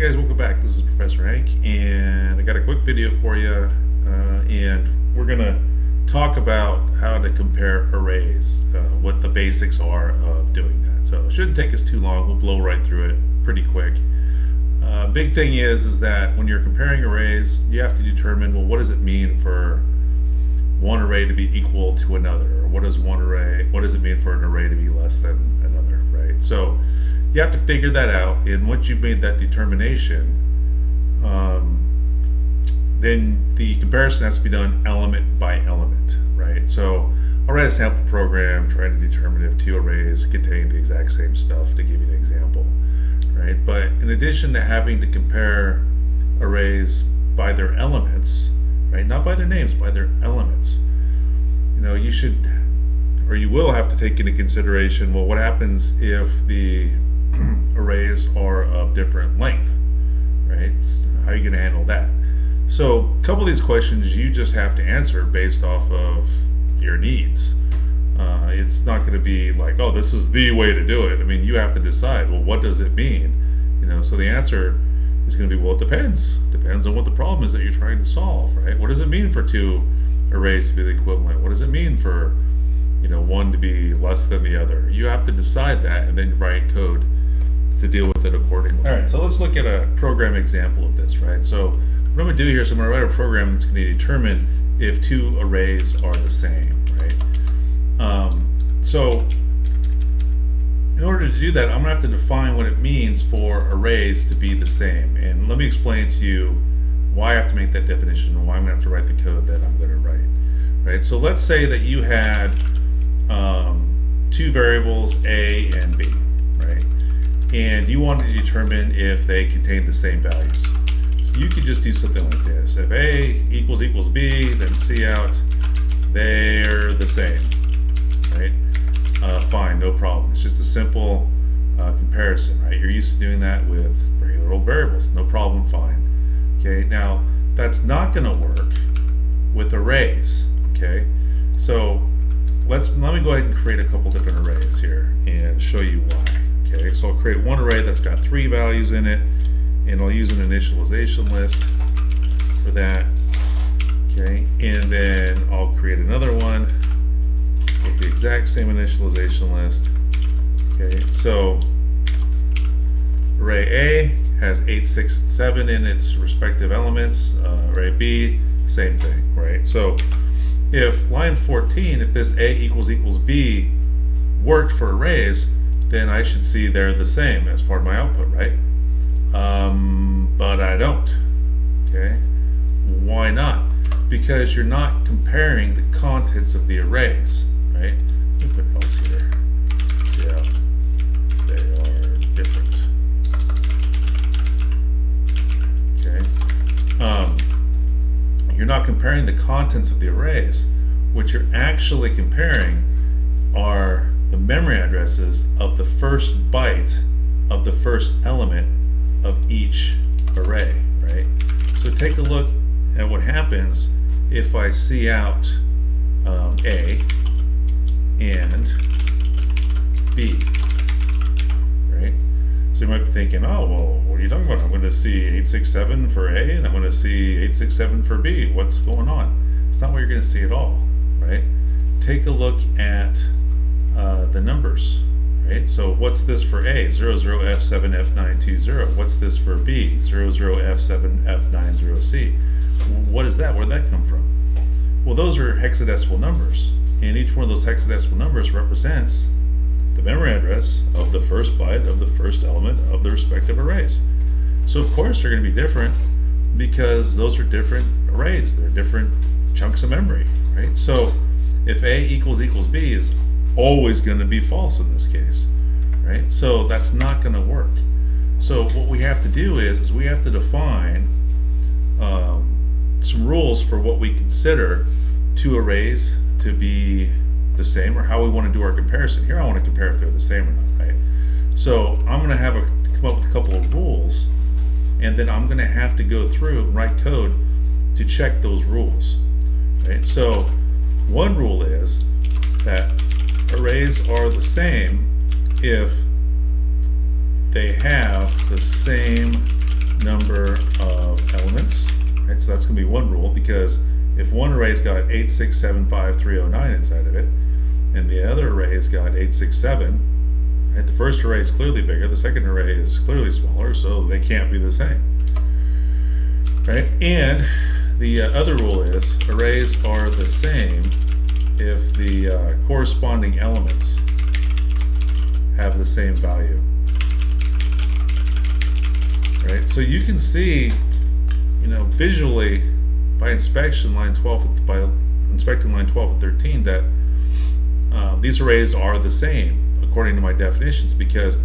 guys, welcome back. This is Professor Hank, and I got a quick video for you, and we're gonna talk about how to compare arrays, what the basics are of doing that. So it shouldn't take us too long. We'll blow right through it pretty quick. Big thing is that when you're comparing arrays, you have to determine, well, what does it mean for one array to be equal to another, or what does it mean for an array to be less than another, right? So you have to figure that out, and once you've made that determination, then the comparison has to be done element by element, right? So I'll write a sample program trying to determine if two arrays contain the exact same stuff, to give you an example, right? But in addition to having to compare arrays by their elements, right, not by their names, by their elements, you should, or you will have to take into consideration, well, what happens if the arrays are of different length, right? How are you going to handle that? So a couple of these questions you just have to answer based off of your needs. It's not going to be like, oh, this is the way to do it. I mean, you have to decide, well, what does it mean? So the answer is going to be, well, it depends. Depends on what the problem is that you're trying to solve, right? What does it mean for two arrays to be the equivalent? What does it mean for, one to be less than the other? You have to decide that and then write code to deal with it accordingly. All right, so let's look at a program example of this, right? So what I'm going to do here is I'm going to write a program that's going to determine if two arrays are the same, right? So in order to do that, I'm going to have to define what it means for arrays to be the same. And let me explain to you why I have to make that definition and why I'm going to have to write the code that I'm going to write, right? So let's say that you had two variables, A and B, right? And you wanted to determine if they contain the same values. So you could just do something like this. If A equals B, then see out they're the same, right? Fine, no problem. It's just a simple comparison, right? You're used to doing that with regular old variables. No problem, fine. Okay, now that's not going to work with arrays, okay? So let me go ahead and create a couple different arrays here and show you why. Okay, so I'll create one array that's got 3 values in it, and I'll use an initialization list for that. Okay, and then I'll create another one with the exact same initialization list. Okay, so array A has 8, 6, 7 in its respective elements. Array B, same thing, right? So if line 14, if this A equals B worked for arrays, then I should see they're the same as part of my output, right? But I don't, okay? Why not? Because you're not comparing the contents of the arrays, right? Let me put else here. See how they are different. Okay. You're not comparing the contents of the arrays. What you're actually comparing are the memory addresses of the first byte of the first element of each array, right? So take a look at what happens if I see out A and B, right? So you might be thinking, oh, well, what are you talking about? I'm going to see 867 for A and I'm going to see 867 for B. What's going on? It's not what you're going to see at all, right? Take a look at the numbers, right? So what's this for A? 00F7F920. What's this for B? 00F7F90C. What is that? Where'd that come from? Well, those are hexadecimal numbers, and each one of those hexadecimal numbers represents the memory address of the first byte of the first element of the respective arrays. So of course they're going to be different because those are different arrays. They're different chunks of memory, right? So if A equals B is always going to be false in this case, right? So that's not going to work. So what we have to do is we have to define some rules for what we consider two arrays to be the same, or how we want to do our comparison. Here I want to compare if they're the same or not, right? So I'm going to have come up with a couple of rules, and then I'm going to have to go through and write code to check those rules, right? So one rule is that arrays are the same if they have the same number of elements, right? So that's going to be one rule, because if one array's got 8, 6, 7, 5, 3, 0, 9 inside of it, and the other array's got 8, 6, 7, right? The first array is clearly bigger, the second array is clearly smaller, so they can't be the same, right? And the other rule is arrays are the same if the corresponding elements have the same value. Right? So you can see, visually by inspecting line 12 and 13 that these arrays are the same according to my definitions, because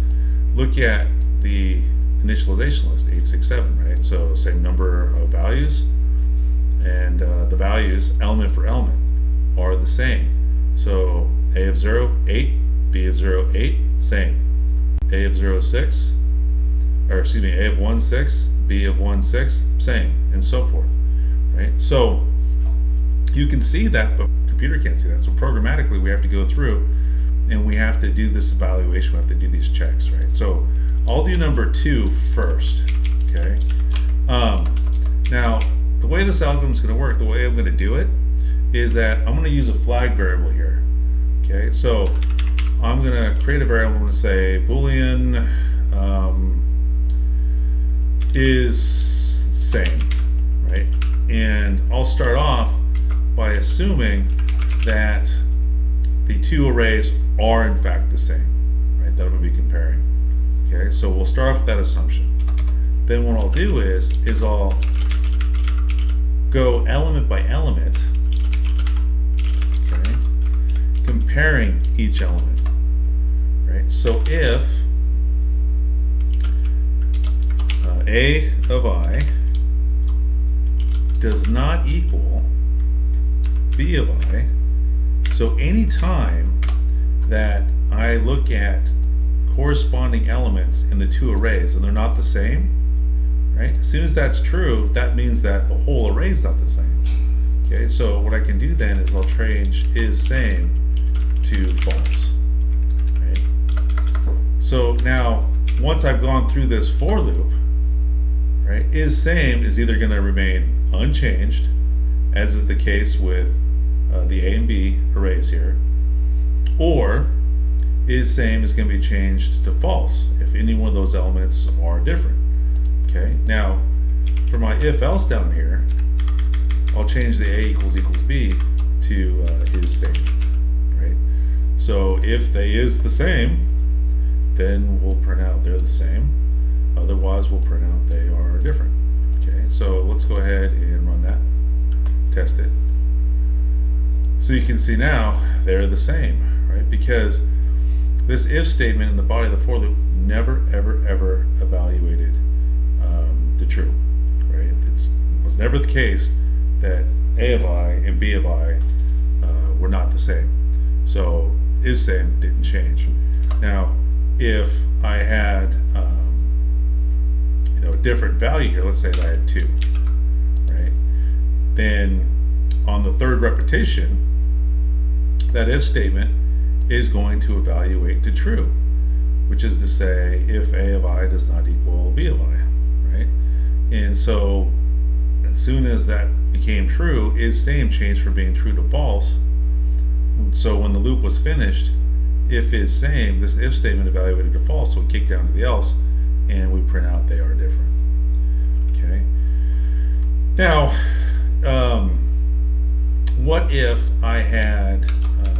look at the initialization list, 8, 6, 7, right? So same number of values, and the values element for element are the same. So A of 0, 8, B of 0, 8, same. A of 0, 6, or excuse me, A of 1, 6, B of 1, 6, same, and so forth, right? So you can see that, but the computer can't see that. So programmatically, we have to go through and we have to do this evaluation. We have to do these checks, right? So I'll do number 2 first, okay? Now, the way this algorithm is going to work, the way I'm going to do it, is that I'm going to use a flag variable here, okay? So I'm going to create a variable. I'm going to say Boolean is same, right? And I'll start off by assuming that the two arrays are in fact the same, right? That would be comparing. Okay, so we'll start off with that assumption. Then what I'll do is I'll go element by element, okay, comparing each element, right? So if A of I does not equal B of I, so anytime that I look at corresponding elements in the two arrays and they're not the same, right? As soon as that's true, that means that the whole array is not the same. Okay, so what I can do then is I'll change is same to false, right? So now, once I've gone through this for loop, right, is same is either going to remain unchanged, as is the case with the A and B arrays here, or is same is going to be changed to false if any one of those elements are different. Okay, now for my if else down here, I'll change the A equals B to is same, right? So if they is the same, then we'll print out they're the same. Otherwise, we'll print out they are different. Okay, so let's go ahead and run that, test it. So you can see now they're the same, right? Because this if statement in the body of the for loop never, ever, ever evaluated the true, right? It was never the case that A of I and B of I were not the same. So is same didn't change. Now, if I had a different value here, let's say that I had 2, right? Then on the third repetition, that if statement is going to evaluate to true, which is to say if A of I does not equal B of I, right? And so as soon as that became true, is same changed from being true to false. So when the loop was finished, if is same, this if statement evaluated to false, so we kick down to the else, and we print out they are different. Okay. Now, what if I had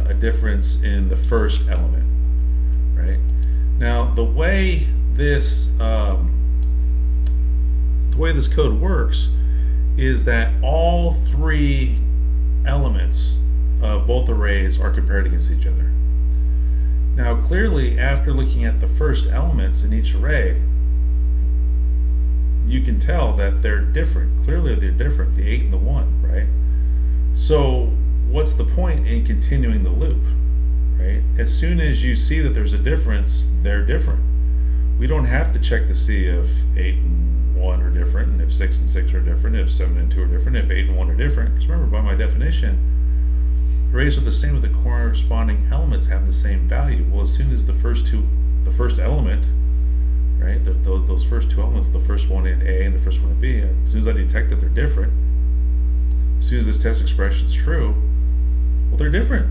a difference in the first element, right? Now, the way this code works is that all 3 elements of both arrays are compared against each other. Now, clearly, after looking at the first elements in each array, you can tell that they're different. Clearly, they're different, the 8 and the 1, right? So, what's the point in continuing the loop, right? As soon as you see that there's a difference, they're different. We don't have to check to see if 8 and 1 are different, and if 6 and 6 are different, if 7 and 2 are different, if 8 and 1 are different. Because remember, by my definition, arrays are the same if the corresponding elements have the same value. Well, as soon as the first element, right? Those first two elements, the first one in A and the first one in B, as soon as I detect that they're different, as soon as this test expression is true, well, they're different,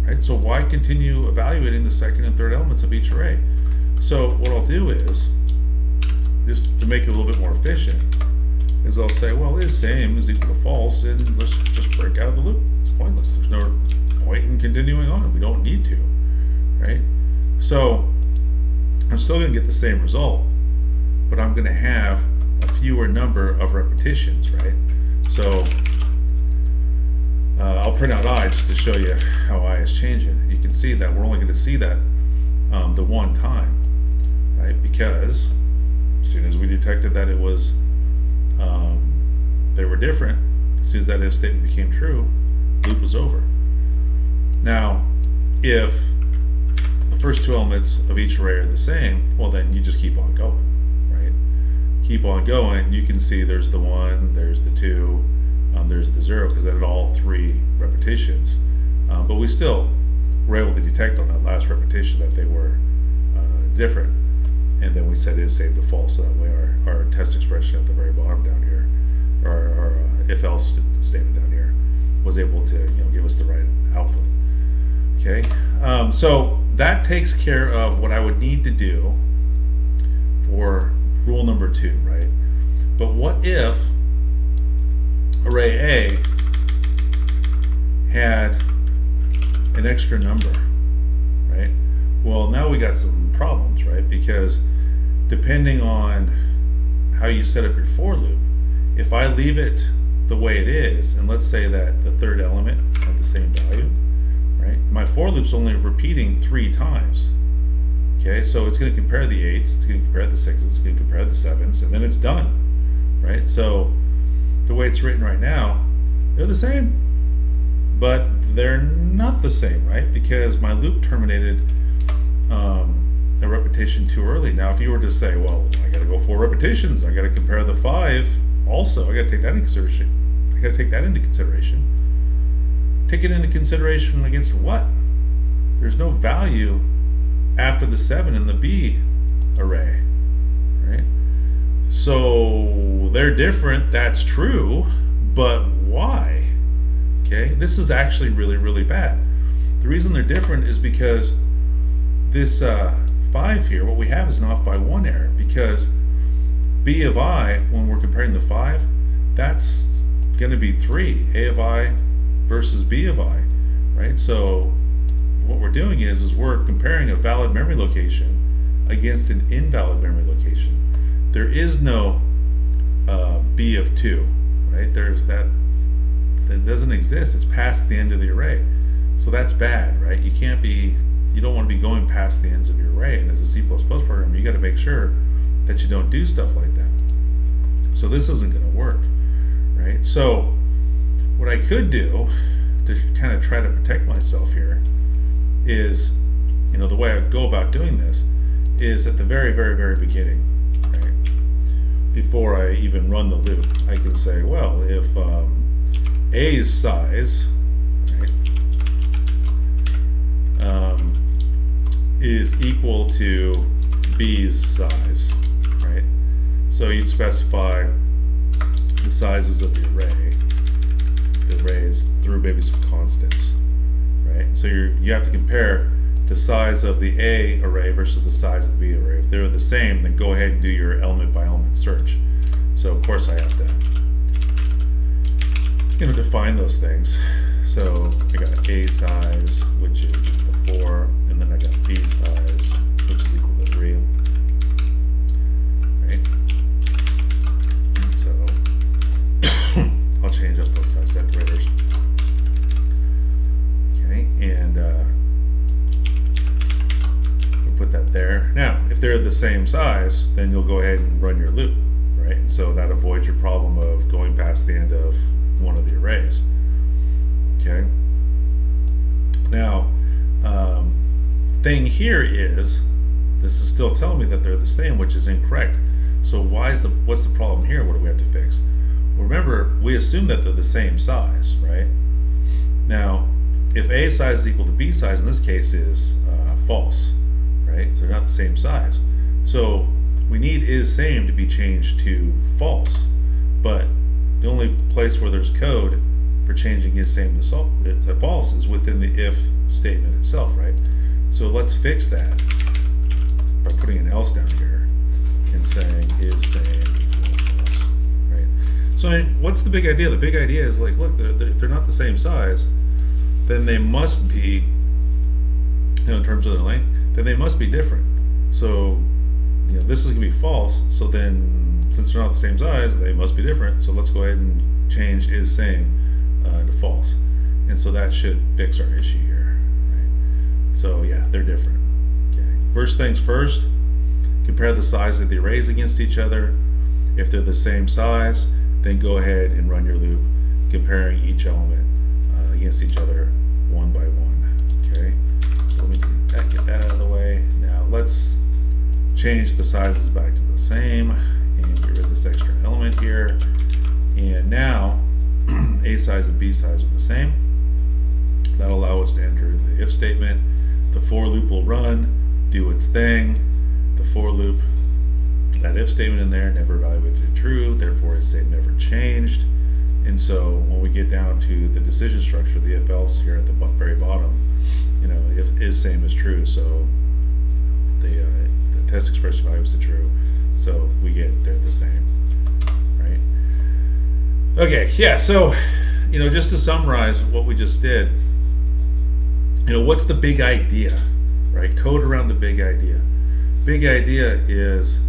right? So why continue evaluating the second and third elements of each array? So what I'll do is, just to make it a little bit more efficient, is I'll say, well, is same is equal to false, and let's just break out of the loop. It's pointless. There's no point in continuing on. We don't need to, right? So I'm still going to get the same result, but I'm going to have a fewer number of repetitions, right? So I'll print out I just to show you how I is changing. You can see that we're only going to see that the one time, right? Because as soon as we detected that it was they were different, as soon as that if statement became true, loop was over. Now, if the first two elements of each array are the same, well, then you just keep on going, right? Keep on going. You can see there's the 1, there's the 2, there's the 0, because that had all 3 repetitions. But we still were able to detect on that last repetition that they were different. And then we set is same to false, so that way our test expression at the very bottom down here, or our if-else statement down here, was able to give us the right output. Okay, so that takes care of what I would need to do for rule number 2, right? But what if array A had an extra number, right? Well, now we got some problems, right? Because depending on how you set up your for loop, if I leave it the way it is, and let's say that the third element had the same value, right? My for loop's only repeating 3 times. Okay, so it's going to compare the 8s, it's going to compare the 6s, it's going to compare the 7s, and then it's done, right? So the way it's written right now, they're the same, but they're not the same, right? Because my loop terminated a repetition too early. Now, if you were to say, well, I got to go 4 repetitions, I got to compare the 5 also, I got to take that into consideration. I got to take that into consideration. Take it into consideration against what? There's no value after the 7 in the B array, right? So they're different, that's true, but why? Okay, this is actually really, really bad. The reason they're different is because this 5 here, what we have is an off by 1 error, because B of I, when we're comparing the 5, that's going to be 3, A of I versus B of I, right? So what we're doing is we're comparing a valid memory location against an invalid memory location. There is no B of 2, right? There's that doesn't exist. It's past the end of the array. So that's bad, right? You don't want to be going past the ends of your array, and as a C++ program, you got to make sure that you don't do stuff like that. So this isn't going to work, right? So what I could do to kind of try to protect myself here is, the way I go about doing this is at the very, very, very beginning, right? Before I even run the loop, I can say, well, if A's size, right, is equal to B's size, right? So you'd specify the sizes of the arrays through maybe some constants, right? So you have to compare the size of the A array versus the size of the B array. If they're the same, then go ahead and do your element by element search. So of course I have to define those things. So I got A size, which is equal to 4, and then I got B size, which is equal to 3. Right? And so I'll change up those size decorators. Okay, and we'll put that there. Now, if they're the same size, then you'll go ahead and run your loop, right? And so that avoids your problem of going past the end of one of the arrays. Okay. Now, thing here is, this is still telling me that they're the same, which is incorrect. So what's the problem here? What do we have to fix? Well, remember, we assume that they're the same size, right? Now, if A size is equal to B size, in this case is false, right? So they're not the same size. So we need is same to be changed to false, but the only place where there's code for changing is same to false is within the if statement itself, right? So let's fix that by putting an else down here and saying is same equals false, right? So I mean, what's the big idea? The big idea is like, look, if they're not the same size, then they must be, in terms of their length, then they must be different. So, this is going to be false. So then, since they're not the same size, they must be different. So let's go ahead and change is same to false. And so that should fix our issue here, right? So yeah, they're different. Okay. First things first, compare the size of the arrays against each other. If they're the same size, then go ahead and run your loop comparing each element against each other one by one. Okay. So let me get that out of the way. Now let's change the sizes back to the same and get rid of this extra element here. And now A size and B size are the same. That'll allow us to enter the if statement. The for loop will run, do its thing. The for loop, that if statement in there never evaluated true, therefore is same never changed. And so when we get down to the decision structure, the if else here at the very bottom, if is same is true, so the test expression value is the true, so we get they're the same, right? Okay, yeah, so just to summarize what we just did, what's the big idea, right? Code around the big idea. Big idea is,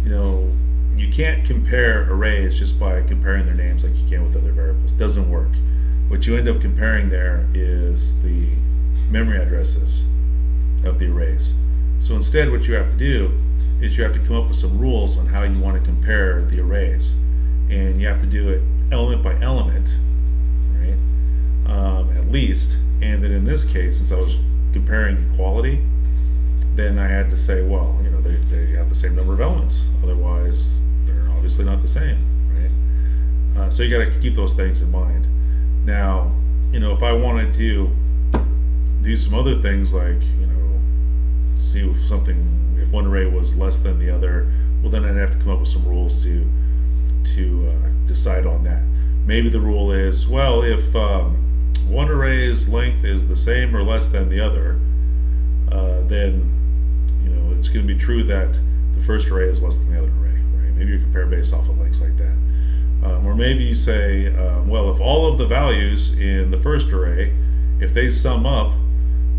you can't compare arrays just by comparing their names like you can with other variables. Doesn't work. What you end up comparing there is the memory addresses of the arrays. So instead what you have to do is you have to come up with some rules on how you want to compare the arrays. And you have to do it element by element, right? At least. And then in this case, since I was comparing equality, then I had to say, well, they have the same number of elements. Otherwise, they're obviously not the same, right? So you got to keep those things in mind. Now, if I wanted to do some other things like, see if one array was less than the other, well, then I'd have to come up with some rules to decide on that. Maybe the rule is, well, if one array's length is the same or less than the other, then it's going to be true that the first array is less than the other array, right? Maybe you compare based off of lengths like that. Or maybe you say, well, if all of the values in the first array, if they sum up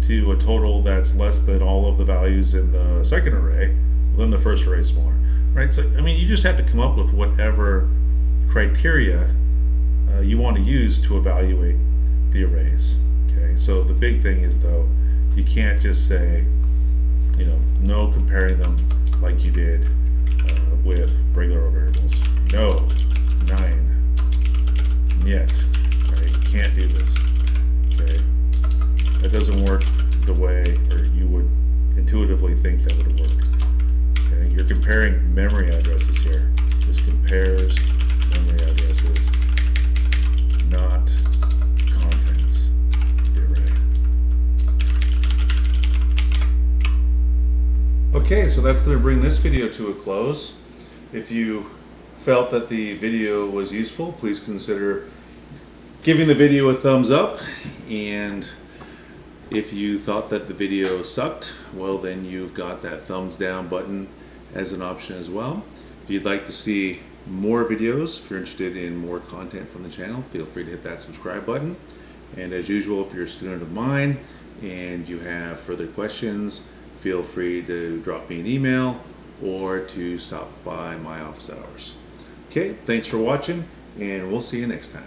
to a total that's less than all of the values in the second array, then the first array is smaller, right? So, you just have to come up with whatever criteria you want to use to evaluate the arrays, okay? So the big thing is, though, you can't just say, no comparing them like you did with regular variables. No, 9, yet, right? You can't do this, okay? That doesn't work the way, or you would intuitively think that would work. Okay, you're comparing memory addresses here. This compares memory addresses, not contents of the array. Okay, so that's going to bring this video to a close. If you felt that the video was useful, please consider giving the video a thumbs up, and if you thought that the video sucked, well, then you've got that thumbs down button as an option as well. If you'd like to see more videos, if you're interested in more content from the channel, feel free to hit that subscribe button. And as usual, if you're a student of mine and you have further questions, feel free to drop me an email or to stop by my office hours. Okay, thanks for watching, and we'll see you next time.